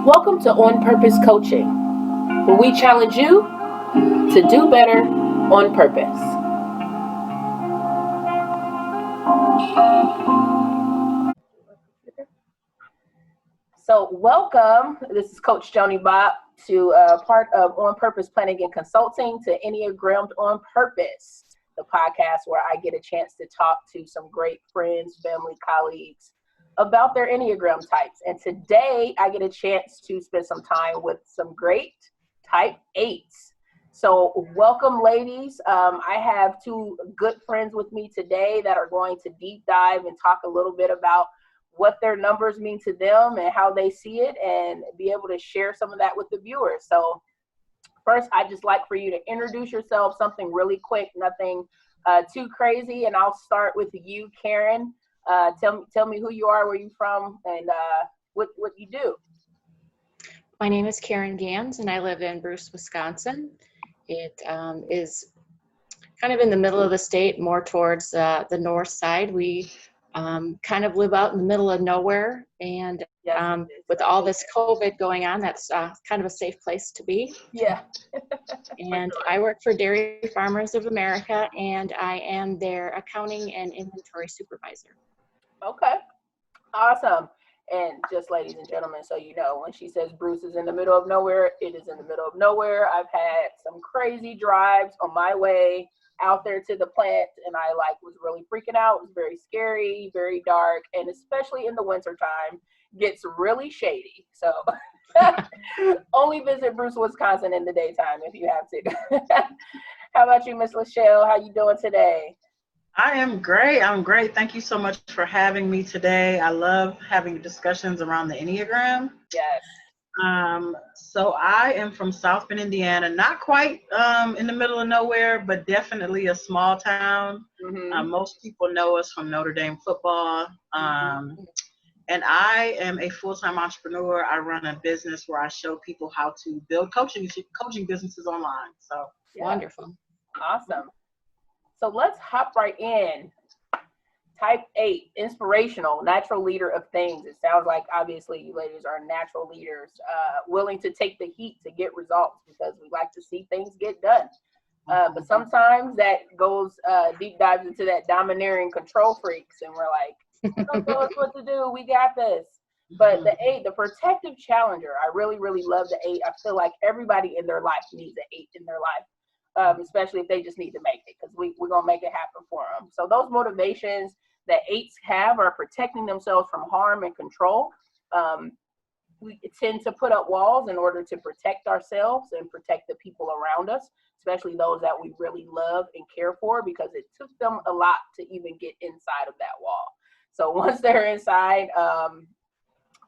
Welcome to On Purpose Coaching, where we challenge you to do better on purpose. So, welcome. This is Coach Joanie to part of On Purpose Planning and Consulting to Enneagram'd on Purpose, the podcast where I get a chance to talk to some great friends, family, colleagues about their Enneagram types. And today I get a chance to spend some time with some great type 8s. So welcome, ladies. I have two good friends with me today that are going to deep dive and talk a little bit about what their numbers mean to them and how they see it, and be able to share some of that with the viewers. So first, I'd just like for you to introduce yourself, something really quick, nothing too crazy. And I'll start with you, Karen. Tell me who you are, where you're from, and what you do. My name is Karen Gans, and I live in Bruce, Wisconsin. It is kind of in the middle of the state, more towards the north side. We kind of live out in the middle of nowhere, and with all this COVID going on, that's kind of a safe place to be. Yeah. And I work for Dairy Farmers of America, and I am their accounting and inventory supervisor. Okay, awesome. And just ladies and gentlemen, so you know, when she says Bruce is in the middle of nowhere, it is in the middle of nowhere. I've had some crazy drives on my way out there to the plant, and I was really freaking out. It was very scary, very dark, and especially in the winter time, gets really shady. So only visit Bruce, Wisconsin in the daytime if you have to. How about you, Miss Lachelle? How you doing today? I am great. I'm great. Thank you so much for having me today. I love having discussions around the Enneagram. Yes. So I am from South Bend, Indiana, not quite in the middle of nowhere, but definitely a small town. Mm-hmm. Most people know us from Notre Dame football. And I am a full-time entrepreneur. I run a business where I show people how to build coaching businesses online. So yeah. Wonderful. Awesome. So let's hop right in. Type 8, inspirational, natural leader of things. It sounds like obviously you ladies are natural leaders, willing to take the heat to get results because we like to see things get done. But sometimes that goes deep dives into that domineering control freaks, and we're like, don't tell us what to do, we got this. But the 8, the protective challenger, I really, really love the 8. I feel like everybody in their life needs an 8 in their life. Especially if they just need to make it, because we're going to make it happen for them. So those motivations that 8s have are protecting themselves from harm and control. We tend to put up walls in order to protect ourselves and protect the people around us, especially those that we really love and care for, because it took them a lot to even get inside of that wall. So once they're inside,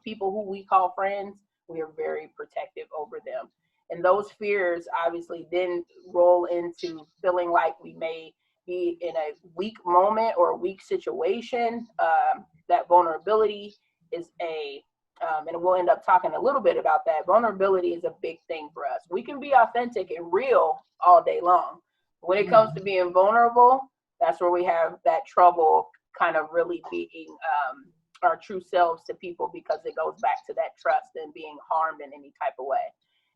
people who we call friends, we are very protective over them. And those fears obviously then roll into feeling like we may be in a weak moment or a weak situation. That vulnerability is and we'll end up talking a little bit about that. Vulnerability is a big thing for us. We can be authentic and real all day long. When it comes to being vulnerable, that's where we have that trouble kind of really being our true selves to people, because it goes back to that trust and being harmed in any type of way.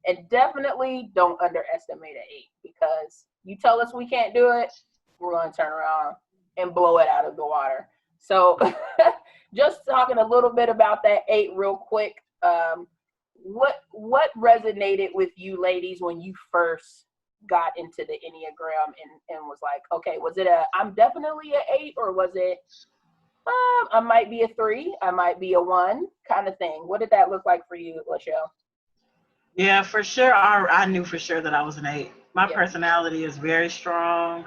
And definitely don't underestimate an 8, because you tell us we can't do it, we're going to turn around and blow it out of the water. So just talking a little bit about that 8 real quick. What resonated with you ladies when you first got into the Enneagram and was like, okay, was it I'm definitely an 8, or was it I might be a 3, I might be a 1 kind of thing? What did that look like for you, Lachelle? Yeah, for sure. I knew for sure that I was an 8. My personality is very strong.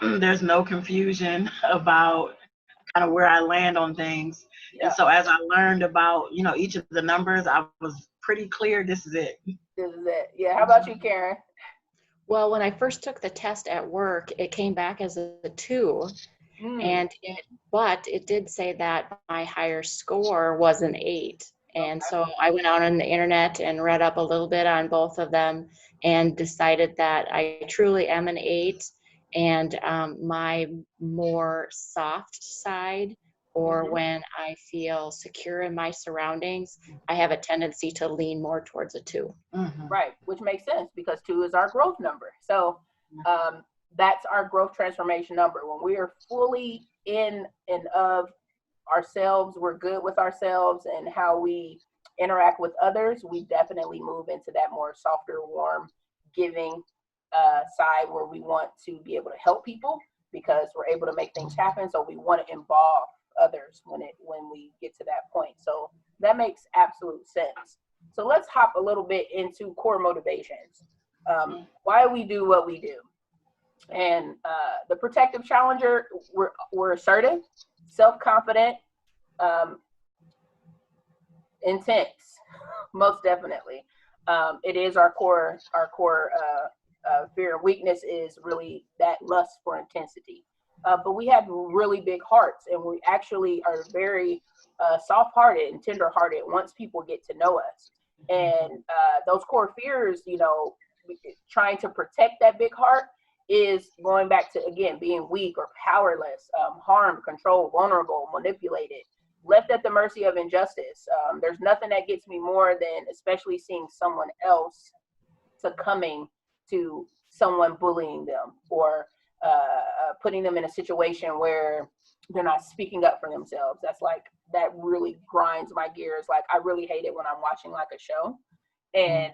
There's no confusion about kind of where I land on things. Yeah. And so as I learned about, each of the numbers, I was pretty clear, this is it. This is it. Yeah. How about you, Karen? Well, when I first took the test at work, it came back as a 2. But it did say that my higher score was an 8. And so I went out on the internet and read up a little bit on both of them and decided that I truly am an 8. And my more soft side or when I feel secure in my surroundings, I have a tendency to lean more towards a 2. Right, which makes sense because 2 is our growth number. So that's our growth transformation number. When we are fully in and of ourselves, we're good with ourselves and how we interact with others, we definitely move into that more softer, warm, giving side where we want to be able to help people because we're able to make things happen. So we want to involve others when we get to that point. So that makes absolute sense. So let's hop a little bit into core motivations. Why we do what we do. And the protective challenger, we're assertive, self-confident, intense, most definitely. It is our core fear and weakness is really that lust for intensity. But we have really big hearts, and we actually are very soft-hearted and tender-hearted once people get to know us. And those core fears, you know, trying to protect that big heart is going back to, again, being weak or powerless, harmed, controlled, vulnerable, manipulated, left at the mercy of injustice. There's nothing that gets me more than especially seeing someone else succumbing to someone bullying them or putting them in a situation where they're not speaking up for themselves. That really grinds my gears. Like, I really hate it when I'm watching like a show and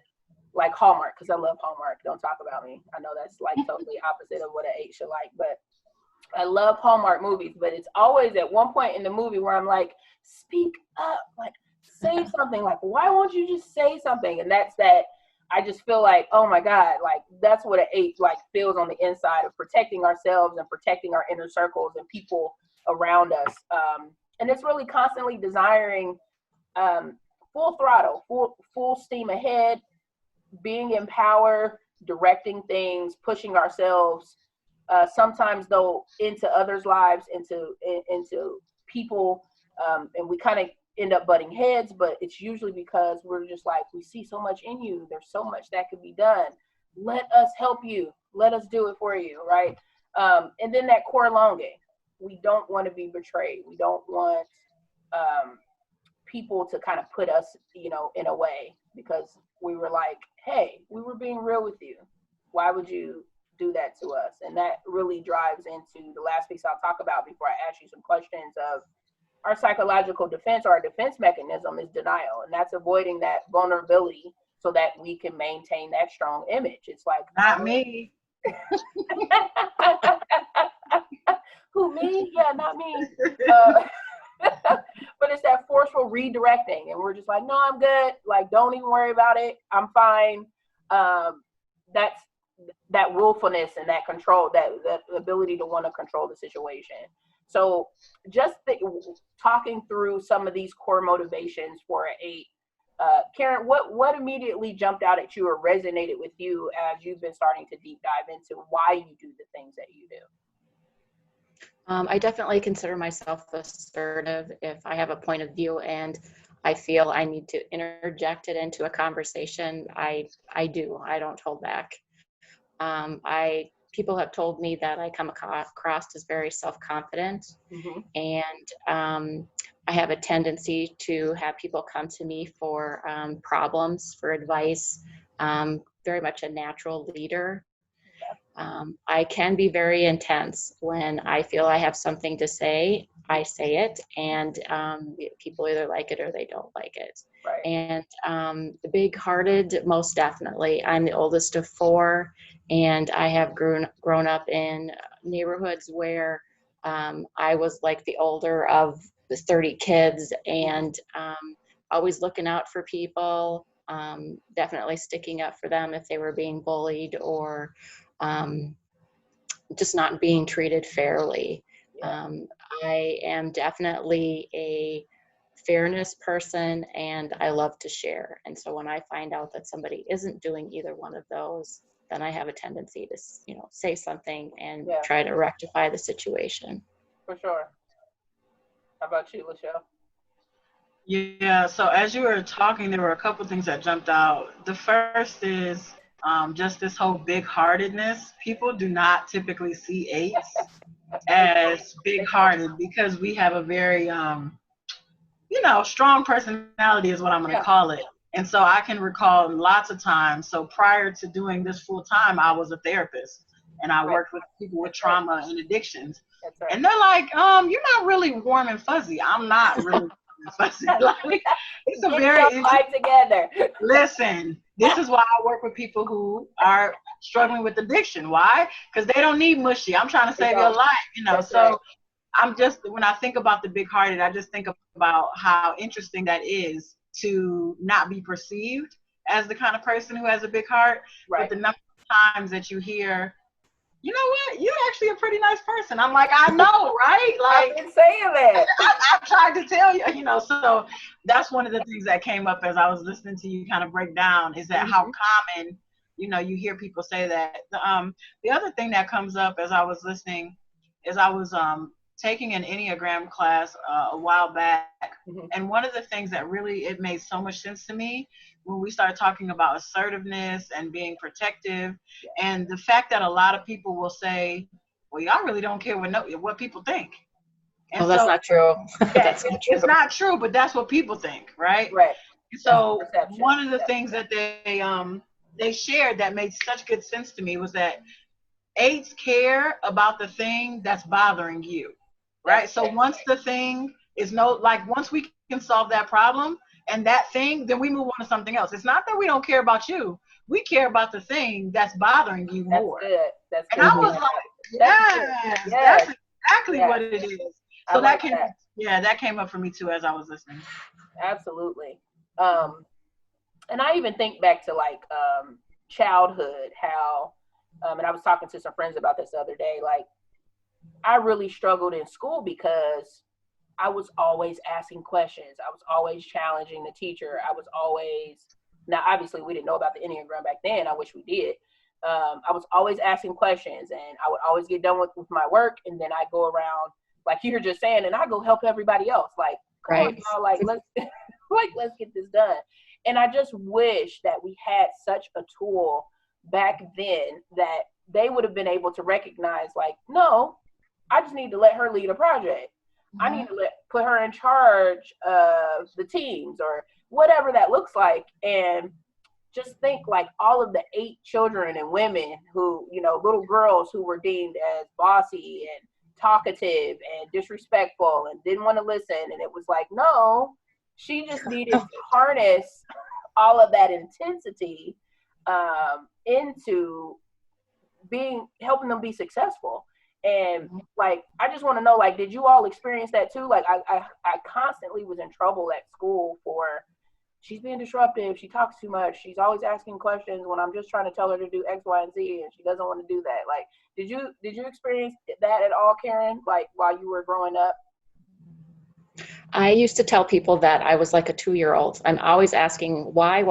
like Hallmark, because I love Hallmark. Don't talk about me. I know that's like totally opposite of what an 8 should like, but I love Hallmark movies. But it's always at one point in the movie where I'm like, speak up, like say something. Like, why won't you just say something? And that's that. I just feel like, oh my God, like that's what an 8 like feels on the inside of protecting ourselves and protecting our inner circles and people around us. And it's really constantly desiring full throttle, full steam ahead, being in power, directing things, pushing ourselves, sometimes though into others' lives, into people, and we kind of end up butting heads, but it's usually because we're just like, we see so much in you. There's so much that could be done. Let us help you. Let us do it for you, right? And then that core longing. We don't want to be betrayed. We don't want people to kind of put us, you know, in a way because we were like, hey, we were being real with you. Why would you do that to us? And that really drives into the last piece I'll talk about before I ask you some questions of our psychological defense. Our defense mechanism is denial, and that's avoiding that vulnerability so that we can maintain that strong image. It's like, not me. Who, me? Yeah, not me. But it's that forceful redirecting, and we're just like, no, I'm good. Like, don't even worry about it. I'm fine. That's that willfulness and that control, that ability to want to control the situation. So just talking through some of these core motivations for an 8, Karen, what immediately jumped out at you or resonated with you as you've been starting to deep dive into why you do the things that you do? I definitely consider myself assertive. If I have a point of view and I feel I need to interject it into a conversation, I do. I don't hold back. People have told me that I come across as very self-confident, and I have a tendency to have people come to me for problems, for advice. Very much a natural leader. I can be very intense. When I feel I have something to say, I say it, and people either like it or they don't like it. Right. And the big-hearted, most definitely. I'm the oldest of 4, and I have grown up in neighborhoods where I was like the older of the 30 kids, and always looking out for people, definitely sticking up for them if they were being bullied or just not being treated fairly. I am definitely a fairness person, and I love to share. And so when I find out that somebody isn't doing either one of those, then I have a tendency to, say something and try to rectify the situation. For sure. How about you, Lachelle? Yeah, so as you were talking, there were a couple things that jumped out. The first is just this whole big-heartedness. People do not typically see 8s as big-hearted because we have a very, strong personality is what I'm going to call it. And so I can recall lots of times. So prior to doing this full time, I was a therapist and I worked with people with trauma and addictions. Right. And they're like, you're not really warm and fuzzy. I'm not really warm and fuzzy. Like, it's a very interesting. Together. Listen, this is why I work with people who are struggling with addiction. Why? Because they don't need mushy. I'm trying to save your life, That's so. Right. I'm just, when I think about the big-hearted, I just think about how interesting that is to not be perceived as the kind of person who has a big heart. Right. But the number of times that you hear, you know what, you're actually a pretty nice person. I'm like, I know, right? Like, I've been saying that. I've tried to tell you, so that's one of the things that came up as I was listening to you kind of break down is that how common, you hear people say that. The other thing that comes up as I was listening is I was taking an Enneagram class a while back. And one of the things that really, it made so much sense to me when we started talking about assertiveness and being protective, and the fact that a lot of people will say, well, y'all really don't care what people think. And that's not true. That's not true. It's not true, but that's what people think, right? Right. So one of the things that they shared that made such good sense to me was that 8s care about the thing that's bothering you. Right. So once the thing is once we can solve that problem and that thing, then we move on to something else. It's not that we don't care about you. We care about the thing that's bothering you more. That's good. I was like, yes, that's exactly what it is. So that came up for me too as I was listening. Absolutely. And I even think back to childhood, how, and I was talking to some friends about this the other day, I really struggled in school because I was always asking questions. I was always challenging the teacher. Now obviously we didn't know about the Enneagram back then. I wish we did. I was always asking questions and I would always get done with my work. And then I go around, like you were just saying, and I go help everybody else. Let's let's get this done. And I just wish that we had such a tool back then that they would have been able to recognize, no, I just need to let her lead a project. I need to put her in charge of the teams or whatever that looks like. And just think all of the 8 children and women who, little girls who were deemed as bossy and talkative and disrespectful and didn't want to listen. And it was no, she just needed to harness all of that intensity into helping them be successful. And I just want to know, did you all experience that too? I constantly was in trouble at school for, she's being disruptive, she talks too much, she's always asking questions when I'm just trying to tell her to do X, Y, and Z, and she doesn't want to do that. Did you experience that at all, Karen, while you were growing up? I used to tell people that I was like a 2-year-old. I'm always asking why.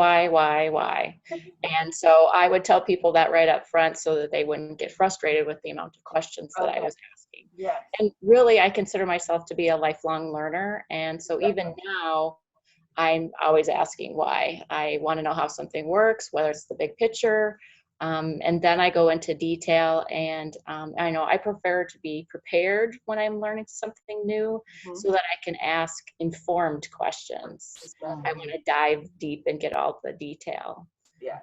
And so I would tell people that right up front so that they wouldn't get frustrated with the amount of questions that I was asking. Yeah. And really, I consider myself to be a lifelong learner. And so even now, I'm always asking why. I want to know how something works, whether it's the big picture. And then I go into detail, and I know I prefer to be prepared when I'm learning something new so that I can ask informed questions. I want to dive deep and get all the detail. Yeah.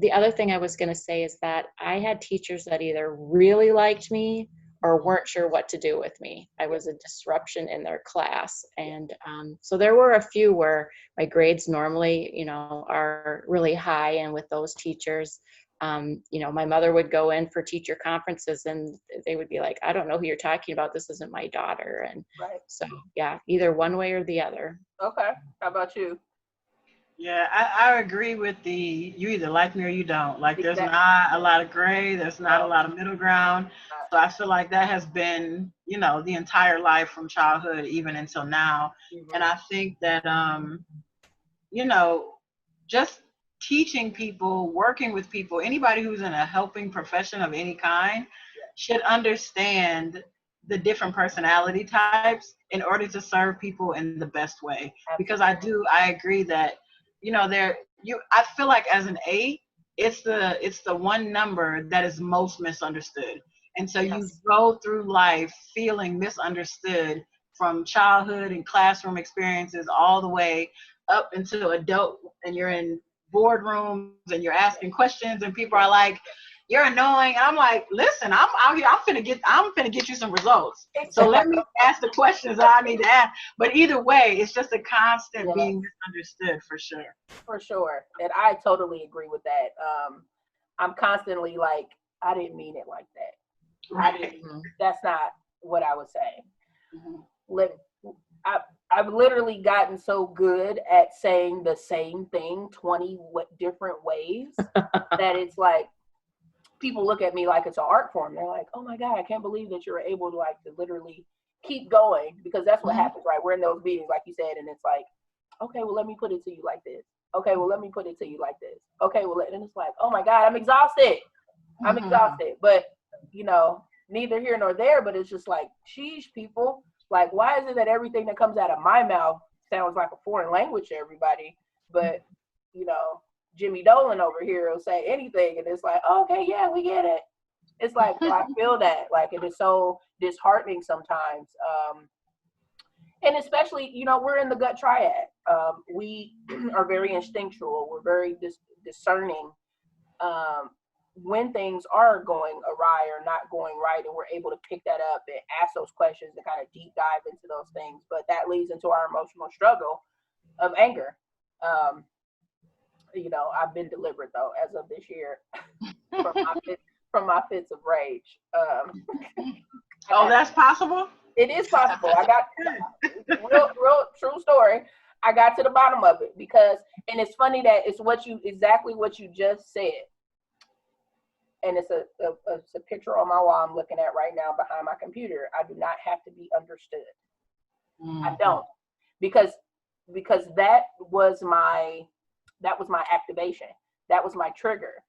The other thing I was going to say is that I had teachers that either really liked me or weren't sure what to do with me. I was a disruption in their class. And so there were a few where my grades normally, are really high. And with those teachers, my mother would go in for teacher conferences and they would be like, I don't know who you're talking about. This isn't my daughter. And so, yeah, either one way or the other. Okay. How about you? Yeah, I agree with you either like me or you don't. There's not a lot of gray. There's not a lot of middle ground. So I feel like that has been, the entire life from childhood, even until now. And I think that, just teaching people, working with people, anybody who's in a helping profession of any kind should understand the different personality types in order to serve people in the best way. Because I agree that, I feel like as an 8, it's the one number that is most misunderstood. And so you Yes. go through life feeling misunderstood from childhood and classroom experiences all the way up into adult, and you're in boardrooms and you're asking questions and people are like, you're annoying. And I'm like, listen, I'm out here, I'm finna get you some results. So let me ask the questions that I need to ask. But either way, it's just a constant being misunderstood for sure. For sure. And I totally agree with that. I'm constantly like, I didn't mean it like that. Right. That's not what I was saying. Mm-hmm. I've literally gotten so good at saying the same thing 20 different ways that it's like, people look at me like it's an art form. They're like, oh my God, I can't believe that you're able to like to literally keep going, because that's what happens, right? We're in those meetings, like you said, and it's like, okay, well, let me put it to you like this. Okay, well, let me put it to you like this. Okay, well, and it's like, oh my God, I'm exhausted. I'm exhausted. But, you know, neither here nor there, but it's just like, sheesh, people. Like, why is it that everything that comes out of my mouth sounds like a foreign language to everybody? But, you know, Jimmy Dolan over here will say anything, and it's like, oh, okay, yeah, we get it. It's like, I feel that. Like, it is so disheartening sometimes. And especially, you know, we're in the gut triad. We are very instinctual. We're very discerning when things are going awry or not going right, and we're able to pick that up and ask those questions and kind of deep dive into those things. But that leads into our emotional struggle of anger. You know, I've been delivered though as of this year from my fits of rage. Oh, that's possible? It is possible. I got real true story. I got to the bottom of it because, and it's funny that it's exactly what you just said. And it's a picture on my wall I'm looking at right now behind my computer. I do not have to be understood. I don't, because that was my activation. That was my trigger.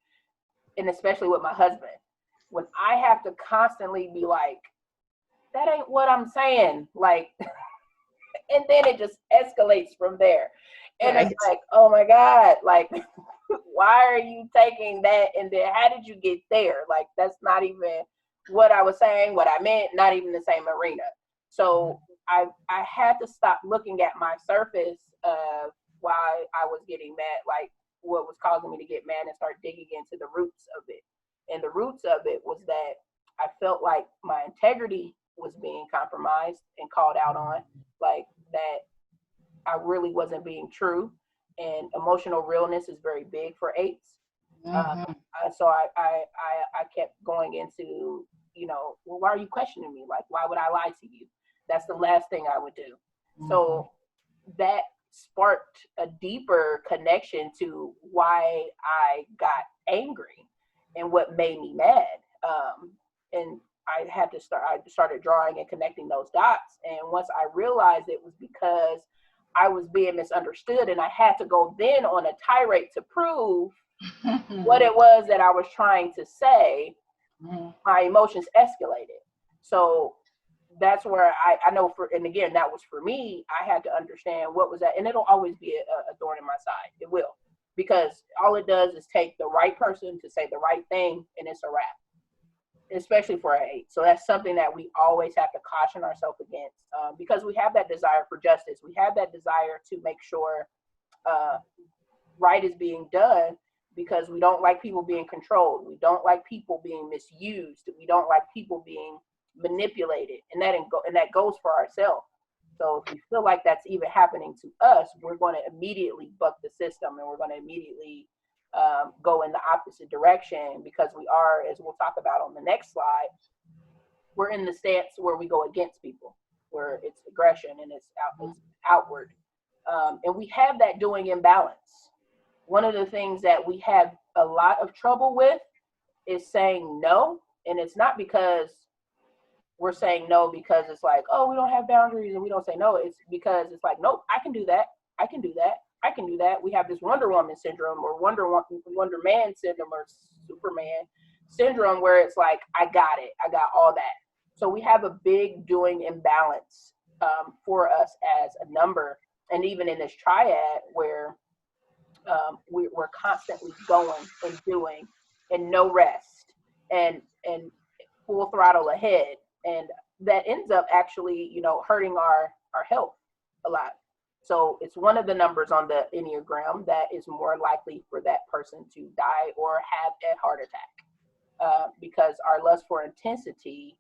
And especially with my husband, when I have to constantly be like, that ain't what I'm saying. Like, and then it just escalates from there. And It's like, oh my God, like, why are you taking that? And then how did you get there? Like, that's not even what I was saying, what I meant, not even the same arena. So I had to stop looking at my surface of why I was getting mad, like what was causing me to get mad, and start digging into the roots of it. And the roots of it was that I felt like my integrity was being compromised and called out on, like that I really wasn't being true. And emotional realness is very big for eights. So I kept going into, you know, well, why are you questioning me? Like, why would I lie to you? That's the last thing I would do. So that sparked a deeper connection to why I got angry and what made me mad. And I started drawing and connecting those dots. And once I realized it was because I was being misunderstood, and I had to go then on a tirade to prove what it was that I was trying to say, my emotions escalated. So that's where I know and again, that was for me, I had to understand what was that. And it'll always be a thorn in my side. It will, because all it does is take the right person to say the right thing, and it's a wrap. Especially for an 8. So that's something that we always have to caution ourselves against, because we have that desire for justice. We have that desire to make sure right is being done, because we don't like people being controlled. We don't like people being misused. We don't like people being manipulated, and that goes for ourselves. So if we feel like that's even happening to us, we're going to immediately buck the system, and we're going to immediately go in the opposite direction, because we are, as we'll talk about on the next slide, we're in the stance where we go against people, where it's aggression and it's outward. And we have that doing imbalance. One of the things that we have a lot of trouble with is saying no. And it's not because we're saying no because it's like, oh, we don't have boundaries and we don't say no. It's because it's like, nope, I can do that. I can do that. I can do that. We have this Wonder Woman syndrome, or Wonder Man syndrome, or Superman syndrome, where it's like, I got it. I got all that. So we have a big doing imbalance for us as a number. And even in this triad where we're constantly going and doing and no rest. And full throttle ahead, and that ends up actually, you know, hurting our health a lot. So it's one of the numbers on the Enneagram that is more likely for that person to die or have a heart attack, because our lust for intensity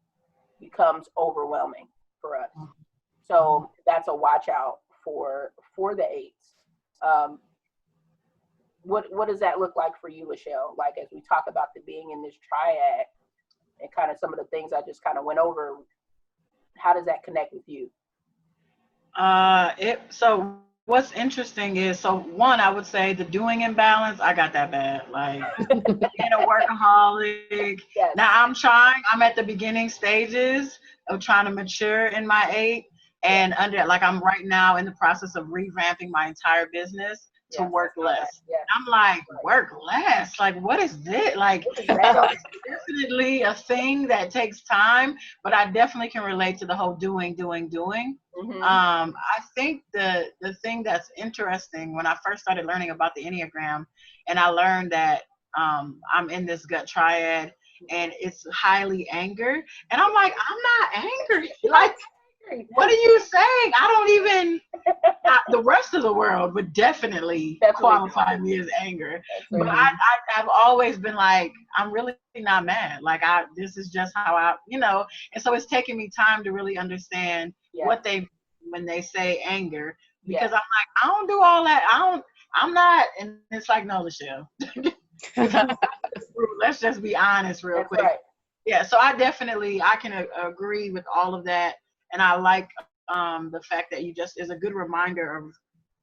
becomes overwhelming for us. So that's a watch out for the eights. What does that look like for you, Lachelle? Like, as we talk about the being in this triad and kind of some of the things I just kind of went over, how does that connect with you? So what's interesting is, so one, I would say the doing imbalance, I got that bad. Like, being a workaholic. Yes. Now I'm at the beginning stages of trying to mature in my 8, and I'm right now in the process of revamping my entire business to work less. Yeah. I'm like, work less? Like, what is this? Like, What is that? so it's definitely a thing that takes time, but I definitely can relate to the whole doing. Mm-hmm. I think the thing that's interesting, when I first started learning about the Enneagram, and I learned that I'm in this gut triad, and it's highly anger, and I'm like, I'm not angry. Like, what are you saying? I don't even. The rest of the world would definitely qualify me as anger, but I've always been like, I'm really not mad. Like, this is just how I, you know. And so it's taken me time to really understand what when they say anger, because I'm like, I don't do all that. I'm not. And it's like, no, Lachelle. Let's just be honest real quick. Right. Yeah. So I can agree with all of that, and I like the fact that you just is a good reminder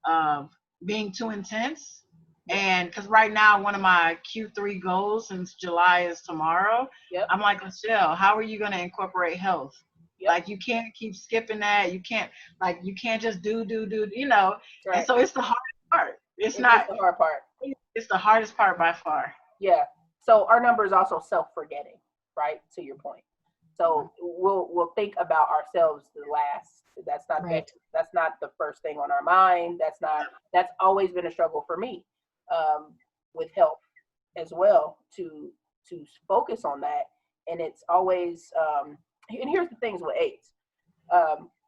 of being too intense. And because right now, one of my Q3 goals since July is tomorrow. I'm like, Lachelle, how are you going to incorporate health? Like, you can't keep skipping that. You can't just do, you know. Right. And so it's the hardest part. It's not the hard part. It's the hardest part by far. Yeah. So our number is also self-forgetting, right? To your point. So we'll think about ourselves the last. That's not right. That's not the first thing on our mind. That's always been a struggle for me, with health as well, to focus on that. And it's always and here's the things with 8s.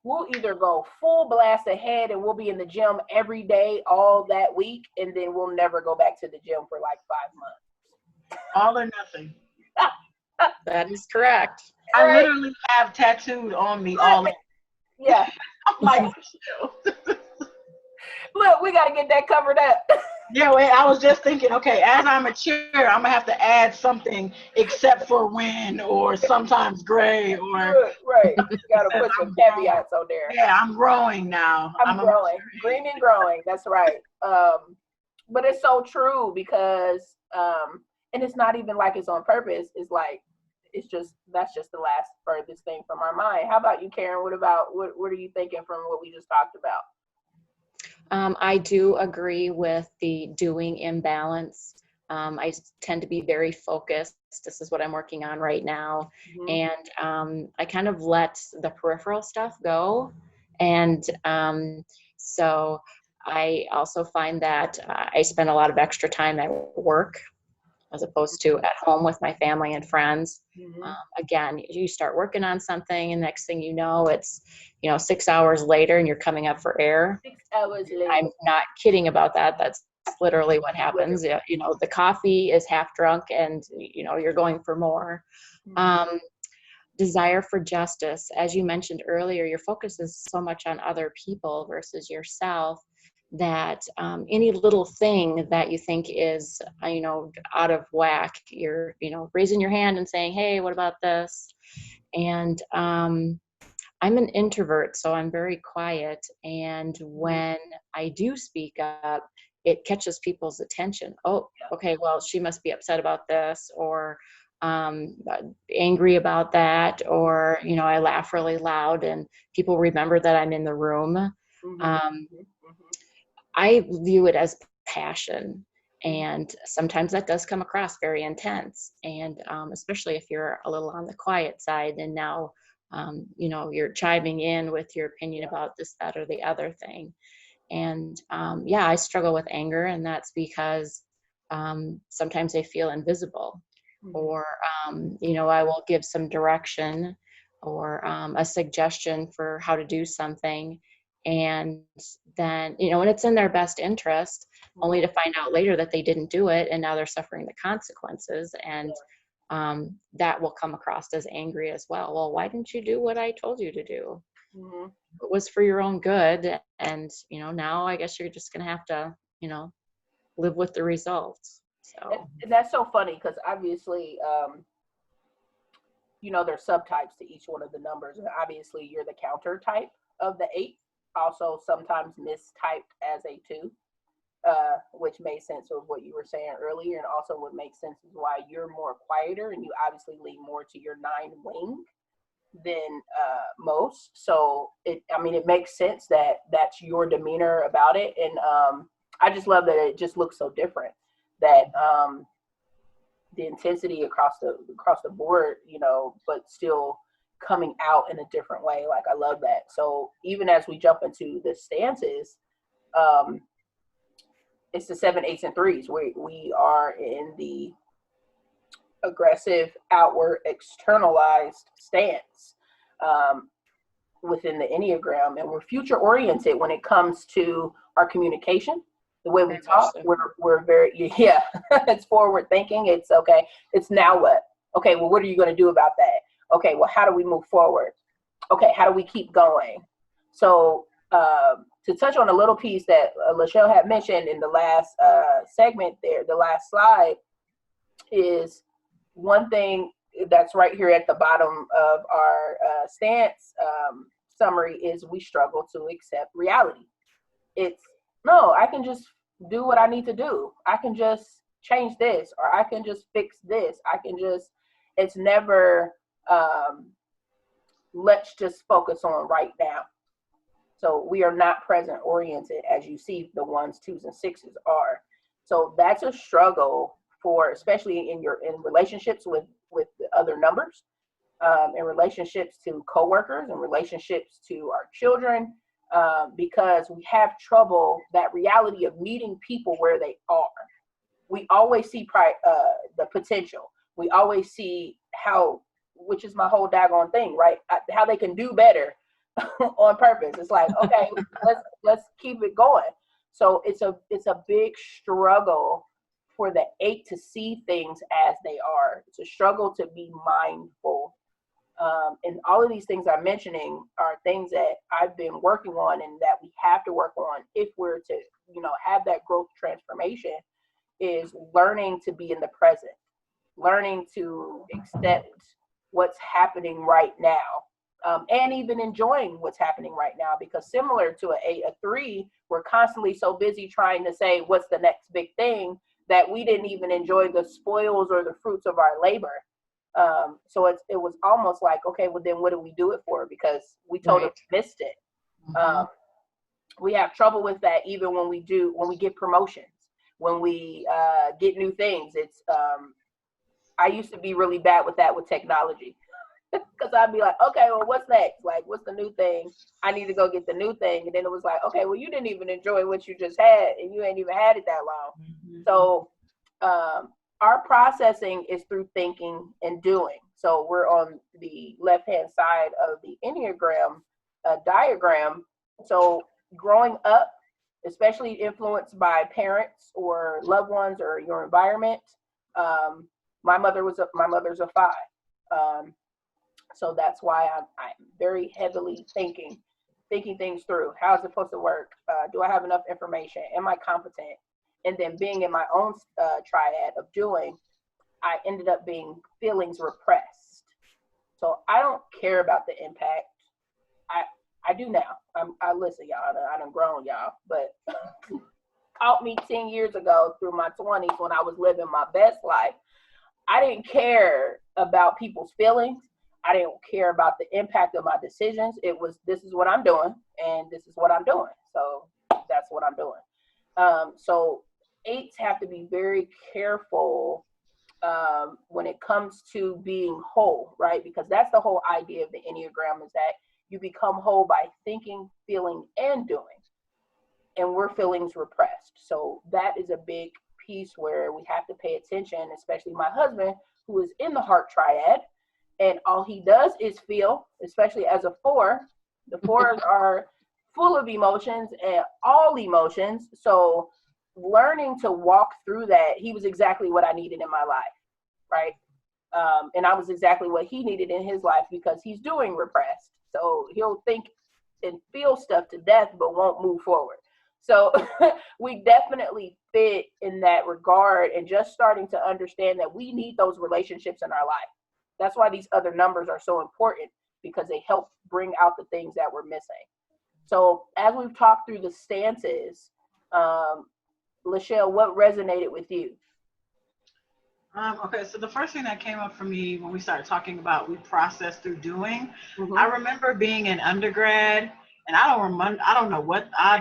We'll either go full blast ahead and we'll be in the gym every day all that week, and then we'll never go back to the gym for like 5 months. All or nothing. That is correct. I literally have tattooed on me all that. Yeah. I'm like, look, we got to get that covered up. Yeah, wait, I was just thinking, okay, as I mature, I'm gonna have to add something except for when, or sometimes gray, or right. You gotta put some caveats on there. Yeah, I'm growing now. I'm growing, green and growing. That's right. But it's so true, because and it's not even like it's on purpose. It's like that's just the last furthest thing from our mind. How about you, Karen? What are you thinking from what we just talked about? I do agree with the doing imbalance. I tend to be very focused. This is what I'm working on right now. Mm-hmm. And I kind of let the peripheral stuff go. And so I also find that I spend a lot of extra time at work as opposed to at home with my family and friends. Mm-hmm. Again, you start working on something, and next thing you know, it's 6 hours later and you're coming up for air. 6 hours later. I'm not kidding about that. That's literally what happens. The coffee is half drunk and you're going for more. Mm-hmm. Desire for justice. As you mentioned earlier, your focus is so much on other people versus yourself, that any little thing that you think is out of whack, you're raising your hand and saying, hey, what about this? And I'm an introvert, so I'm very quiet, and when I do speak up, it catches people's attention. Oh, okay, well, she must be upset about this, or angry about that, or I laugh really loud and people remember that I'm in the room. Mm-hmm. I view it as passion, and sometimes that does come across very intense, and especially if you're a little on the quiet side, and now you're chiming in with your opinion about this, that, or the other thing. And I struggle with anger, and that's because sometimes I feel invisible. or, I will give some direction or a suggestion for how to do something. And then, and it's in their best interest, only to find out later that they didn't do it, and now they're suffering the consequences. And that will come across as angry as well. Well, why didn't you do what I told you to do? It was for your own good. And, now I guess you're just going to have to, live with the results. So and that's so funny because obviously, there's subtypes to each one of the numbers. And obviously you're the counter type of the 8, also sometimes mistyped as a 2, which made sense of what you were saying earlier, and also what makes sense is why you're more quieter and you obviously lean more to your 9 wing than most. So it makes sense that that's your demeanor about it. And I just love that it just looks so different, that the intensity across the board, but still coming out in a different way. Like, I love that. So even as we jump into the stances, it's the 7, 8s, and 3s. We are in the aggressive, outward, externalized stance within the Enneagram, and we're future oriented when it comes to our communication. The way we talk, we're very, it's forward thinking. It's okay. It's now what? Okay, well, what are you going to do about that? Okay, well, how do we move forward? Okay, how do we keep going? So to touch on a little piece that Lachelle had mentioned in the last segment there, the last slide, is one thing that's right here at the bottom of our stance summary is we struggle to accept reality. It's, no, I can just do what I need to do. I can just change this, or I can just fix this. It's never, let's just focus on right now. So we are not present oriented, as you see the 1s, 2s, and 6s are. So that's a struggle for, especially in relationships with the other numbers, in relationships to coworkers, and relationships to our children, because we have trouble, that reality of meeting people where they are. We always see the potential. We always see how, which is my whole daggone thing, right? How they can do better on purpose. It's like, okay, let's keep it going. So it's a big struggle for the 8 to see things as they are. It's a struggle to be mindful. And all of these things I'm mentioning are things that I've been working on and that we have to work on if we're to, have that growth transformation, is learning to be in the present, learning to accept what's happening right now, and even enjoying what's happening right now. Because similar to a 3, we're constantly so busy trying to say what's the next big thing that we didn't even enjoy the spoils or the fruits of our labor. So it was almost like, okay, well then what do we do it for? Because we totally missed it. We have trouble with that even when we get promotions, when we get new things. It's I used to be really bad with that with technology, because I'd be like, okay, well, what's next? Like, what's the new thing? I need to go get the new thing. And then it was like, okay, well, you didn't even enjoy what you just had, and you ain't even had it that long. So our processing is through thinking and doing. So we're on the left-hand side of the Enneagram diagram. So growing up, especially influenced by parents or loved ones or your environment, my mother's a 5. So that's why I'm very heavily thinking things through. How is it supposed to work? Do I have enough information? Am I competent? And then being in my own triad of doing, I ended up being feelings repressed. So I don't care about the impact. I do now. I listen, y'all. I done grown, y'all. But caught me 10 years ago through my 20s when I was living my best life. I didn't care about people's feelings. I didn't care about the impact of my decisions. It was, this is what I'm doing, and this is what I'm doing. So that's what I'm doing. So 8s have to be very careful when it comes to being whole, right? Because that's the whole idea of the Enneagram, is that you become whole by thinking, feeling, and doing. And we're feelings repressed. So that is a big piece where we have to pay attention, especially my husband, who is in the heart triad, and all he does is feel, especially as a 4. The 4s are full of emotions and all emotions. So learning to walk through that, he was exactly what I needed in my life, right? And I was exactly what he needed in his life, because he's doing repressed. So he'll think and feel stuff to death, but won't move forward. So we definitely fit in that regard, and just starting to understand that we need those relationships in our life. That's why these other numbers are so important, because they help bring out the things that we're missing. So as we've talked through the stances, Lachelle, what resonated with you? Okay, so the first thing that came up for me when we started talking about we process through doing, I remember being in undergrad, and I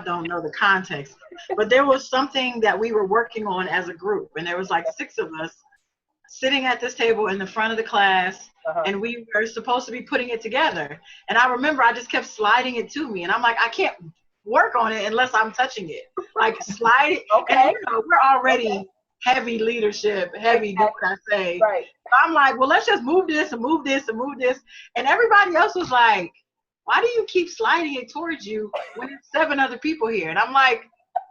don't know the context, but there was something that we were working on as a group, and there was like 6 of us sitting at this table in the front of the class, and we were supposed to be putting it together. And I remember I just kept sliding it to me, and I'm like, I can't work on it unless I'm touching it. Like, slide it. And we're already heavy leadership, heavy, do what I say. Right. I'm like, well, let's just move this and move this and move this. And everybody else was like, why do you keep sliding it towards you when there's 7 other people here? And I'm like,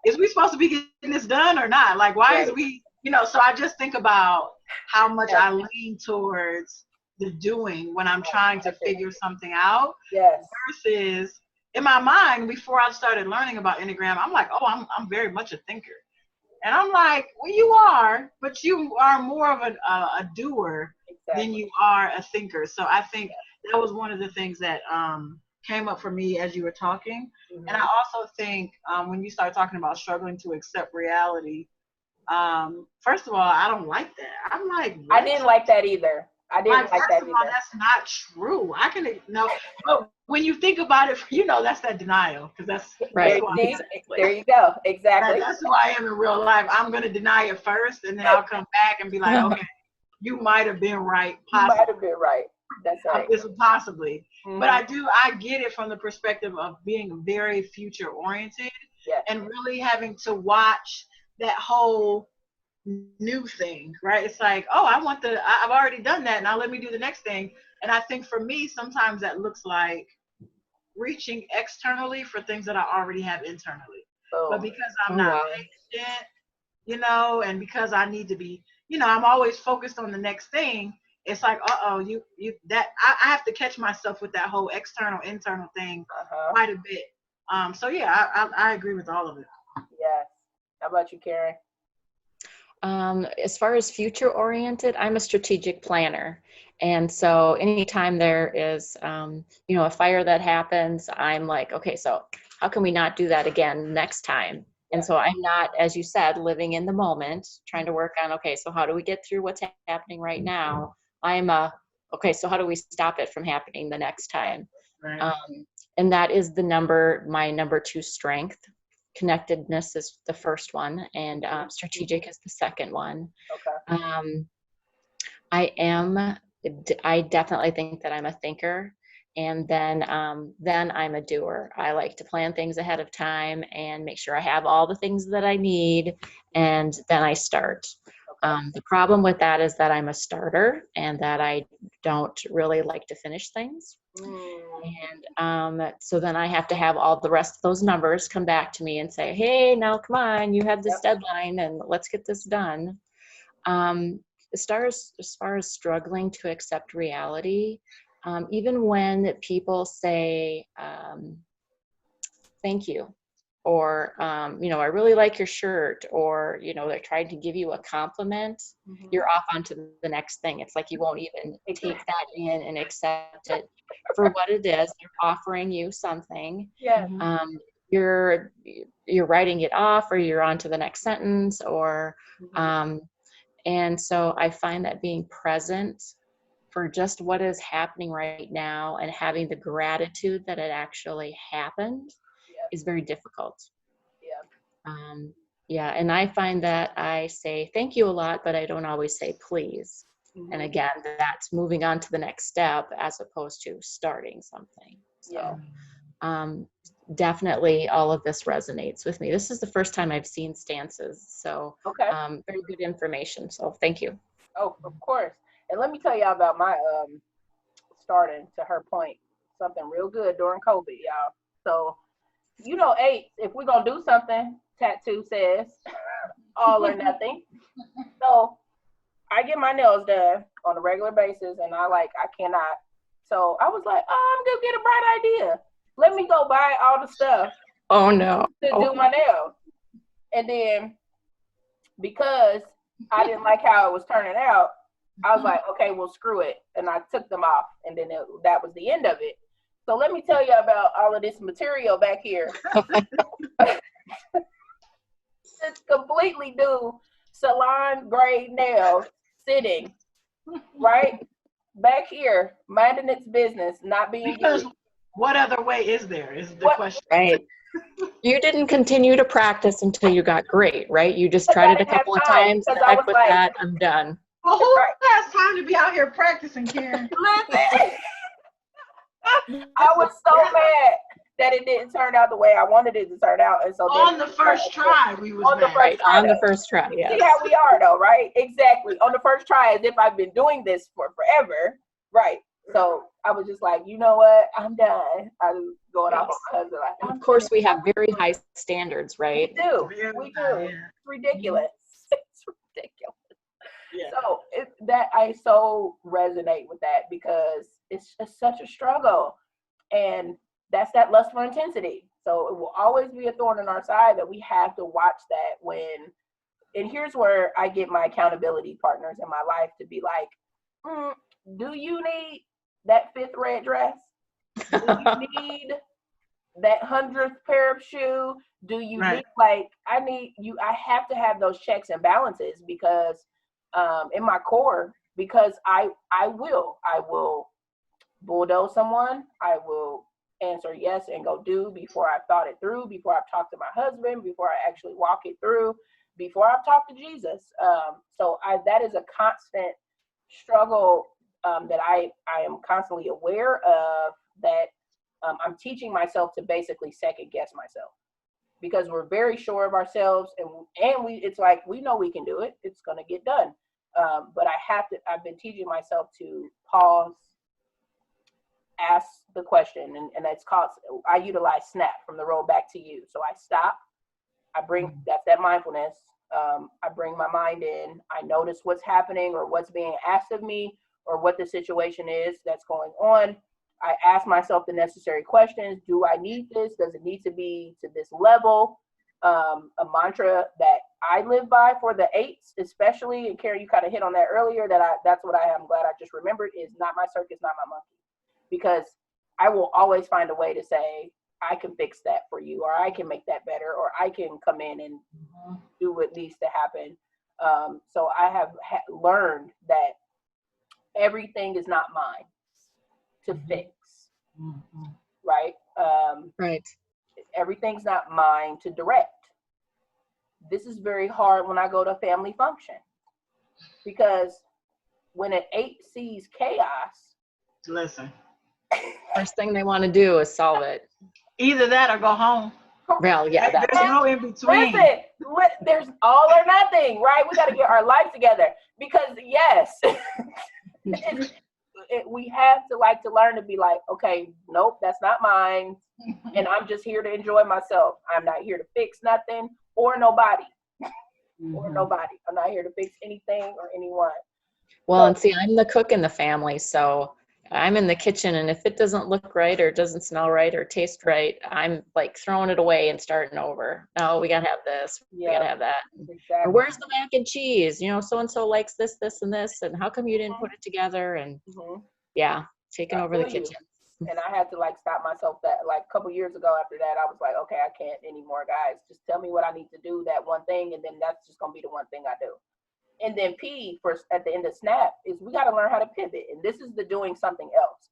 is we supposed to be getting this done or not? Like, why is we, so I just think about how much I lean towards the doing when I'm trying to figure something out. Yes. Versus in my mind, before I started learning about Enneagram, I'm like, oh, I'm very much a thinker. And I'm like, well, you are, but you are more of a doer than you are a thinker. So I think that was one of the things that came up for me as you were talking. And I also think when you start talking about struggling to accept reality, first of all, I don't like that. I'm like, what? I didn't like that either. First of all, that's not true. I can but when you think about it, that's that denial, because that's right. There you go. Exactly. That's who I am in real life. I'm gonna deny it first, and then I'll come back and be like, okay, you might have been right. Possibly. You might have been right. That's right. This possibly. But I get it from the perspective of being very future oriented and really having to watch that whole new thing, right? It's like, oh, I've already done that, now let me do the next thing. And I think for me, sometimes that looks like reaching externally for things that I already have internally. But because I'm not patient, and because I need to be, I'm always focused on the next thing. It's like, I have to catch myself with that whole external, internal thing quite a bit. So yeah, I agree with all of it. Yes. How about you, Carrie? As far as future oriented, I'm a strategic planner. And so anytime there is, a fire that happens, I'm like, okay, so how can we not do that again next time? And so I'm not, as you said, living in the moment, trying to work on, okay, so how do we get through what's happening right now? Okay, so how do we stop it from happening the next time? Right. And that is my number 2 strength. Connectedness is the first one, and strategic is the second one. Okay. I definitely think that I'm a thinker, and then I'm a doer. I like to plan things ahead of time and make sure I have all the things that I need, and then I start. The problem with that is that I'm a starter and that I don't really like to finish things. And so then I have to have all the rest of those numbers come back to me and say, hey, now come on, you have this deadline and let's get this done. As far as struggling to accept reality, even when people say, thank you, or, I really like your shirt, or, they're trying to give you a compliment, you're off onto the next thing. It's like you won't even take that in and accept it for what it is. They're offering you something. Yeah. You're writing it off, or you're on to the next sentence, or, and so I find that being present for just what is happening right now and having the gratitude that it actually happened is very difficult. And I find that I say thank you a lot, but I don't always say please. And again, that's moving on to the next step as opposed to starting something. So definitely all of this resonates with me. This is the first time I've seen stances. So very good information. So thank you. Oh, of course. And let me tell y'all about my starting to her point, something real good during COVID, y'all. So, you know, 8, if we're gonna do something, tattoo says all or nothing. So I get my nails done on a regular basis, and I cannot. So I was like, oh, I'm gonna get a bright idea. Let me go buy all the stuff. Oh no. To do my nails. And then because I didn't like how it was turning out, I was like, okay, well, screw it. And I took them off, and then that was the end of it. So let me tell you about all of this material back here. It's completely new salon grade nails sitting right back here, minding its business, not being because used. What other way is there? Is the question. Right. You didn't continue to practice until you got great, right? You just tried it a couple of times. Heck with that, I'm done. Well, who has time to be out here practicing, Karen? Listen, I was so mad that it didn't turn out the way I wanted it to turn out, and so on the first try, we was on mad. On the first try, yes. See how we are, though, right? Exactly. On the first try, as if I've been doing this for forever, right? So I was just like, you know what? I'm done. I was going off on my husband. Like, of course, we have very high standards, right? We do. Yeah. It's ridiculous. It's ridiculous. Yeah. So I so resonate with that because it's just such a struggle, and that's that lust for intensity. So it will always be a thorn in our side that we have to watch that and here's where I get my accountability partners in my life to be like, do you need that 5th red dress? Do you need that 100th pair of shoe? Do you need I have to have those checks and balances because in my core, because I will bulldoze someone. I will answer yes and go do before I've thought it through, before I've talked to my husband, before I actually walk it through, before I've talked to Jesus. So that is a constant struggle that I am constantly aware of, that I'm teaching myself to basically second guess myself, because we're very sure of ourselves, and it's like we know we can do it. It's going to get done. But I've been teaching myself to pause, ask the question, and it's called, I utilize SNAP, from the road back to you. So I stop, that's that mindfulness. I bring my mind in, I notice what's happening or what's being asked of me or what the situation is that's going on. I ask myself the necessary questions. Do I need this? Does it need to be to this level? A mantra that I live by for the 8s, especially, and Carrie, you kind of hit on that earlier, that's what I'm glad I just remembered, is not my circus, not my monkey. Because I will always find a way to say, I can fix that for you, or I can make that better, or I can come in and do what needs to happen. So I have learned that everything is not mine to fix, right? Right. Everything's not mine to direct. This is very hard when I go to a family function, because when an 8 sees chaos, listen, first thing they want to do is solve it. Either that or go home. Well, yeah, there's no in between. Listen, there's all or nothing, right? We got to get our life together, because yes, we have to learn to be like, okay, nope, that's not mine, and I'm just here to enjoy myself. I'm not here to fix nothing or nobody. Or nobody. I'm not here to fix anything or anyone. Well, and see, I'm the cook in the family, so I'm in the kitchen, and if it doesn't look right or doesn't smell right or taste right, I'm like throwing it away and starting over. No, we gotta have this. We gotta have that. Exactly. Or where's the mac and cheese? So and so likes this, this, and this, and how come you didn't put it together? And taking over the kitchen. And I had to stop myself that a couple years ago. After that, I was like, okay, I can't anymore, guys. Just tell me what I need to do, that one thing, and then that's just gonna be the one thing I do. And then P, at the end of SNAP, is we got to learn how to pivot. And this is the doing something else.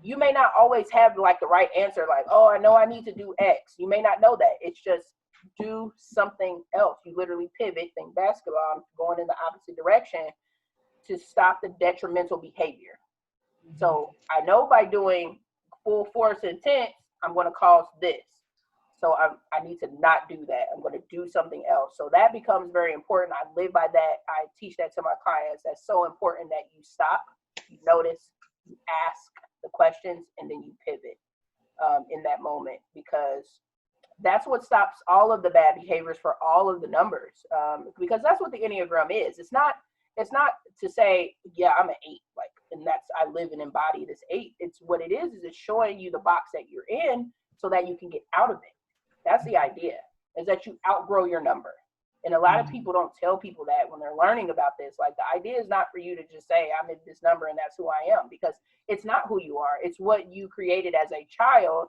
You may not always have the right answer, oh, I know I need to do X. You may not know that. It's just do something else. You literally pivot, think basketball, going in the opposite direction to stop the detrimental behavior. So I know by doing full force intent, I'm going to cause this. So I need to not do that. I'm going to do something else. So that becomes very important. I live by that. I teach that to my clients. That's so important that you stop, you notice, you ask the questions, and then you pivot in that moment, because that's what stops all of the bad behaviors for all of the numbers. Because that's what the Enneagram is. It's not to say, yeah, I'm an 8, like, and that's, I live and embody this 8. It's what it is it's showing you the box that you're in so that you can get out of it. That's the idea, is that you outgrow your number. And a lot of people don't tell people that when they're learning about this. Like, the idea is not for you to just say, I'm in this number and that's who I am, because it's not who you are. It's what you created as a child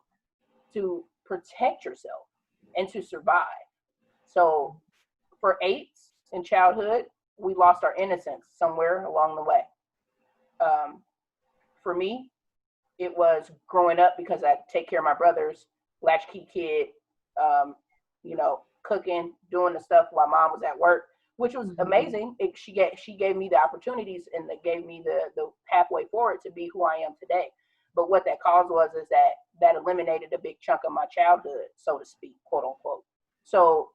to protect yourself and to survive. So for 8s in childhood, we lost our innocence somewhere along the way. For me, it was growing up because I take care of my brothers, latchkey kid, cooking, doing the stuff while mom was at work, which was amazing. She gave me the opportunities and that gave me the pathway forward to be who I am today. But what that caused is that eliminated a big chunk of my childhood, so to speak, quote unquote. So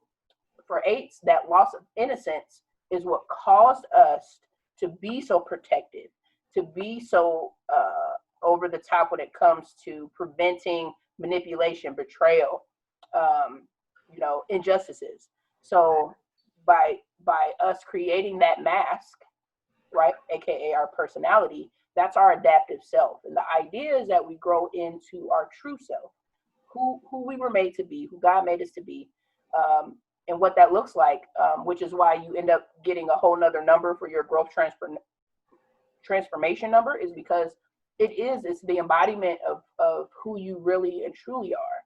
for 8s, that loss of innocence is what caused us to be so protective, to be so over the top when it comes to preventing manipulation, betrayal, injustices. So by us creating that mask, right, aka our personality, that's our adaptive self. And the idea is that we grow into our true self, who we were made to be, who God made us to be, and what that looks like, which is why you end up getting a whole nother number for your growth transformation number, is because it's the embodiment of who you really and truly are.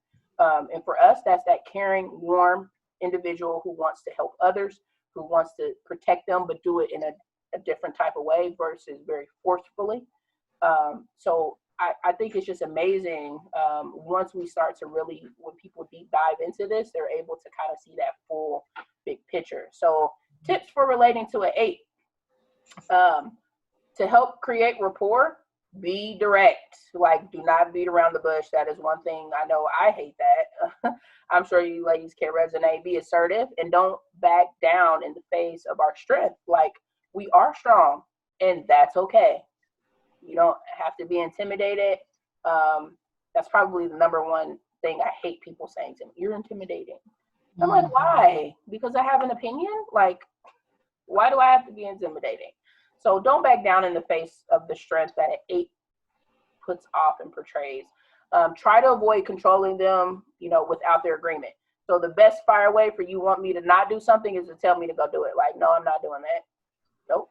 And for us, that's that caring, warm individual who wants to help others, who wants to protect them, but do it in a different type of way versus very forcefully. So I think it's just amazing. Once we start to really, when people deep dive into this, they're able to kind of see that full big picture. So tips for relating to an 8. To help create rapport, be direct. Like, do not beat around the bush. That is one thing I know I hate that. I'm sure you ladies can resonate. Be assertive and don't back down in the face of our strength. Like, we are strong and that's okay. You don't have to be intimidated. That's probably the number one thing I hate people saying to me. You're intimidating. I'm like, why? Because I have an opinion? Like, why do I have to be intimidating? So don't back down in the face of the strength that an 8 puts off and portrays. Try to avoid controlling them, without their agreement. So the best fire way for you want me to not do something is to tell me to go do it. Like, no, I'm not doing that. Nope.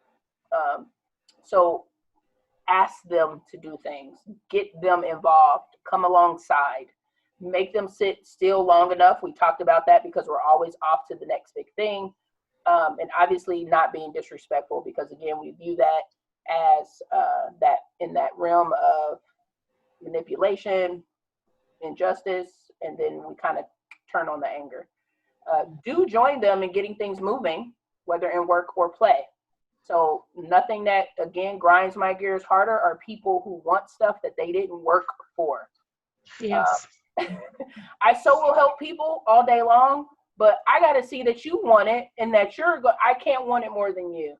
So ask them to do things. Get them involved. Come alongside. Make them sit still long enough. We talked about that because we're always off to the next big thing. And obviously not being disrespectful, because again, we view that as that in that realm of manipulation, injustice, and then we kind of turn on the anger. Do join them in getting things moving, whether in work or play. So nothing that, again, grinds my gears harder are people who want stuff that they didn't work for. Yes. I so will help people all day long, but I got to see that you want it and that I can't want it more than you.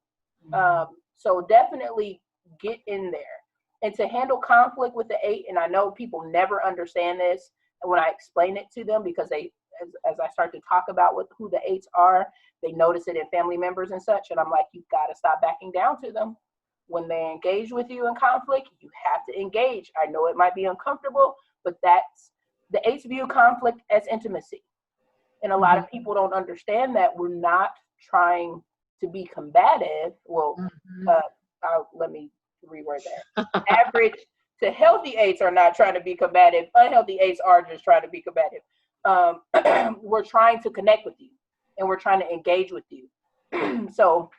So definitely get in there. And to handle conflict with the 8, and I know people never understand this when I explain it to them, because as I start to talk about who the 8s are, they notice it in family members and such. And I'm like, you've got to stop backing down to them. When they engage with you in conflict, you have to engage. I know it might be uncomfortable, but that's the 8s view conflict as intimacy. And a lot of people don't understand that we're not trying to be combative. Well, let me reword that. Average to healthy 8s are not trying to be combative. Unhealthy 8s are just trying to be combative. We're trying to connect with you and we're trying to engage with you. So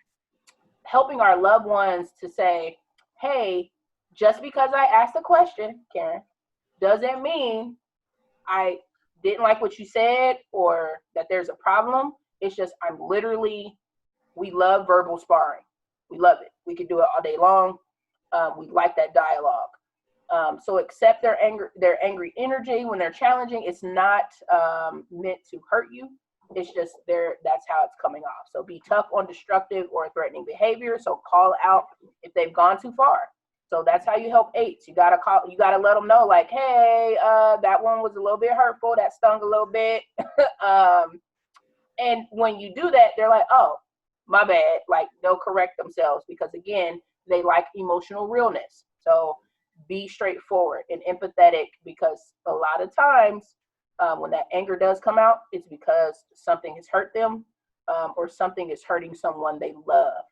helping our loved ones to say, hey, just because I asked a question, Karen, doesn't mean I didn't like what you said or that there's a problem. It's just we love verbal sparring. We love it. We could do it all day long. We like that dialogue. So accept their anger, their angry energy when they're challenging. It's not meant to hurt you. It's just that's how it's coming off. So be tough on destructive or threatening behavior. So call out if they've gone too far. So that's how you help eights. You gotta let them know, like, hey, that one was a little bit hurtful. That stung a little bit. And when you do that, they're like, oh, my bad. Like, they'll correct themselves because, again, they like emotional realness. So be straightforward and empathetic, because a lot of times when that anger does come out, it's because something has hurt them or something is hurting someone they love.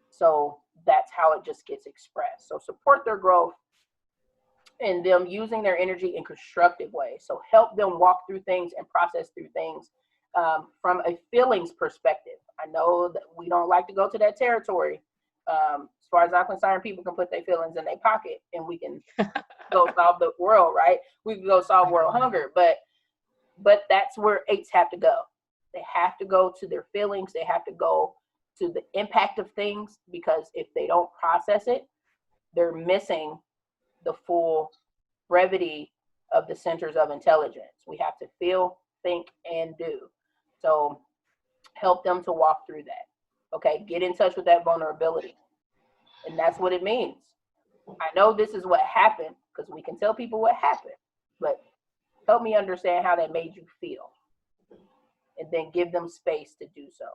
So that's how it just gets expressed. So support their growth and them using their energy in constructive ways. So help them walk through things and process through things from a feelings perspective. I know that we don't like to go to that territory. As far as I'm concerned, people can put their feelings in their pocket and we can go solve the world, right? We can go solve world hunger, but that's where eights have to go. They have to go to their feelings. They have to go to the impact of things, because if they don't process it, they're missing the full brevity of the centers of intelligence. We have to feel, think, and do. So help them to walk through that. Okay, get in touch with that vulnerability. And that's what it means. I know this is what happened, because we can tell people what happened, but help me understand how that made you feel. And then give them space to do so.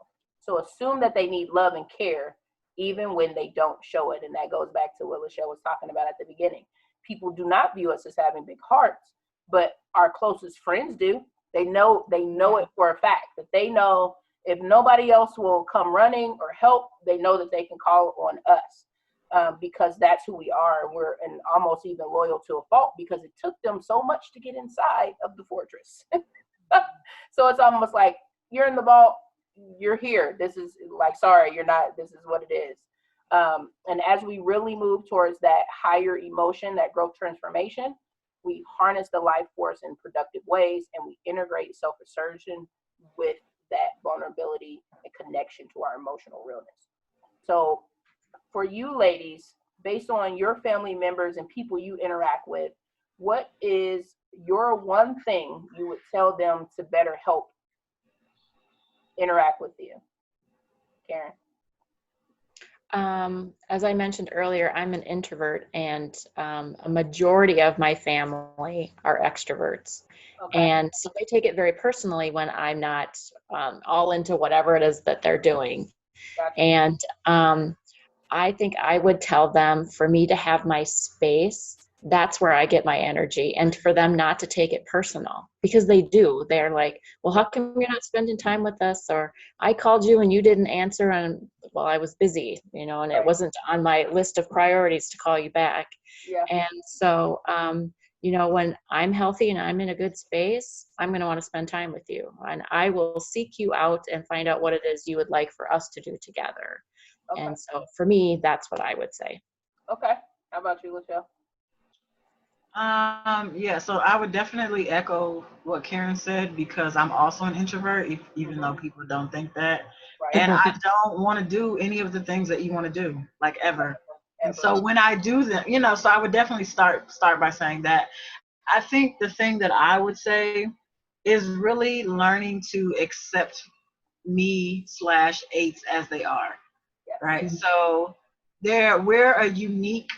So assume that they need love and care even when they don't show it. And that goes back to what Lachelle was talking about at the beginning. People do not view us as having big hearts, but our closest friends do. They know it for a fact, that they know if nobody else will come running or help, they know that they can call on us because that's who we are. We're and almost even loyal to a fault, because it took them so much to get inside of the fortress. So it's almost like, you're in the vault, you're here. This is like, sorry, you're not, this is what it is. And as we really move towards that higher emotion, that growth transformation, we harness the life force in productive ways, and we integrate self-assertion with that vulnerability and connection to our emotional realness. So for you ladies, based on your family members and people you interact with, what is your one thing you would tell them to better help interact with you? Karen? As I mentioned earlier, I'm an introvert, and a majority of my family are extroverts. Okay. And so they take it very personally when I'm not all into whatever it is that they're doing. Gotcha. And I think I would tell them, for me to have my space, that's where I get my energy, and for them not to take it personal, because they do. They're like, well, how come you're not spending time with us? Or I called you and you didn't answer, and well, I was busy, and right. It wasn't on my list of priorities to call you back. Yeah. And so, when I'm healthy and I'm in a good space, I'm going to want to spend time with you, and I will seek you out and find out what it is you would like for us to do together. Okay. And so for me, that's what I would say. Okay. How about you, Lachelle? Yeah, so I would definitely echo what Karen said, because I'm also an introvert, even though people don't think that. Right. And I don't want to do any of the things that you want to do, like ever. And so when I do them, so I would definitely start by saying that. I think the thing that I would say is really learning to accept me/eights as they are, right? Mm-hmm. So we're a unique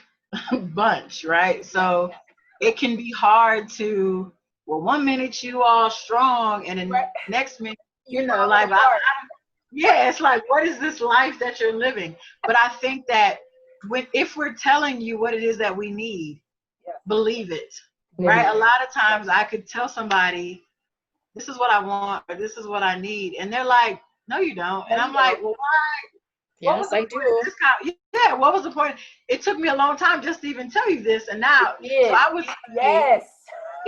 bunch, right? So it can be hard to, well, one minute you all strong, and then next minute, like, it's like, what is this life that you're living? But I think that if we're telling you what it is that we need, believe it, right? A lot of times I could tell somebody, this is what I want, or this is what I need, and they're like, no, you don't. And I'm like, well, why? Yes, I do. What was the point? It took me a long time just to even tell you this, and now, so I would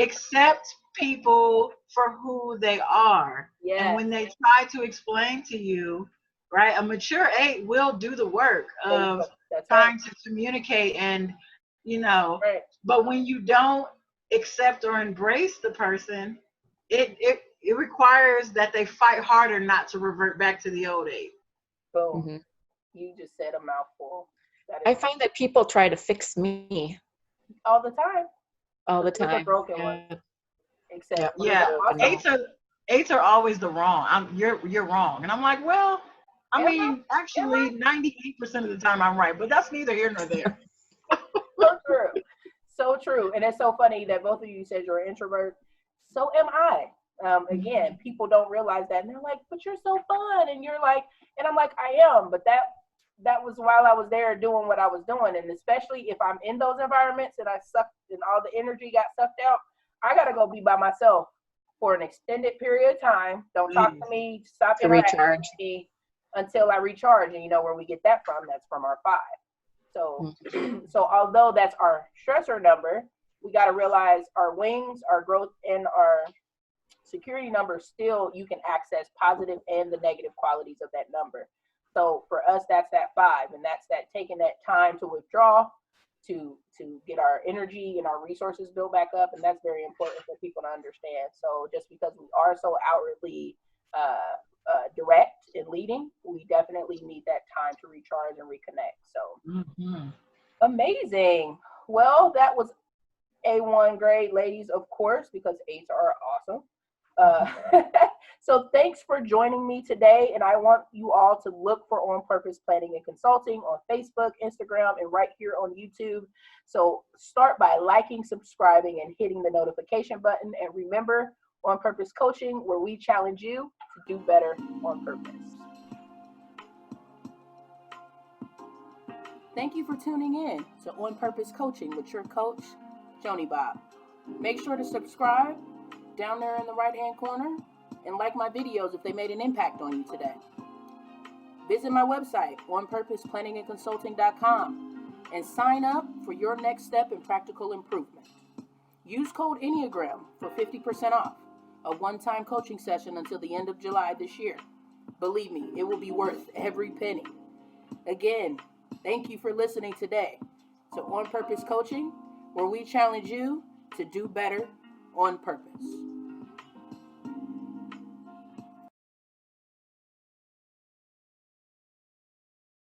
accept people for who they are. Yes. And when they try to explain to you, right, a mature 8 will do the work of trying to communicate, and but when you don't accept or embrace the person, it requires that they fight harder not to revert back to the old 8. Boom. Mm-hmm. You just said a mouthful. I find that people try to fix me. all the time. All the With a time. broken Yeah. one. Except Yeah, awesome. eights are always the wrong. You're wrong, and I'm like, well, I mean, actually, 98% of the time I'm right, but that's neither here nor there. So true. So true. And it's so funny that both of you said you're an introvert. So am I. Again, people don't realize that. And they're like, but you're so fun. And you're like, and I'm like, I am. But that was while I was there doing what I was doing. And especially if I'm in those environments and I sucked and all the energy got sucked out, I got to go be by myself for an extended period of time. Don't talk to me. Stop interacting with me until I recharge. And you know where we get that from? That's from our 5. So, so although that's our stressor number, we got to realize our wings, our growth, and our security number, still you can access positive and the negative qualities of that number. So for us, that's that 5, and that's that taking that time to withdraw, to get our energy and our resources built back up, and that's very important for people to understand. So just because we are so outwardly direct and leading, we definitely need that time to recharge and reconnect. So amazing. Well, that was A1 grade, ladies, of course, because 8s are awesome. So thanks for joining me today, and I want you all to look for On Purpose Planning and Consulting on Facebook, Instagram, and right here on YouTube. So start by liking, subscribing, and hitting the notification button. And remember, On Purpose Coaching, where we challenge you to do better on purpose. Thank you for tuning in to On Purpose Coaching with your coach, Joanie Bob. Make sure to subscribe down there in the right-hand corner and like my videos if they made an impact on you today. Visit my website, onpurposeplanningandconsulting.com, and sign up for your next step in practical improvement. Use code Enneagram for 50% off a one-time coaching session until the end of July this year. Believe me, it will be worth every penny. Again, thank you for listening today to On Purpose Coaching, where we challenge you to do better on purpose.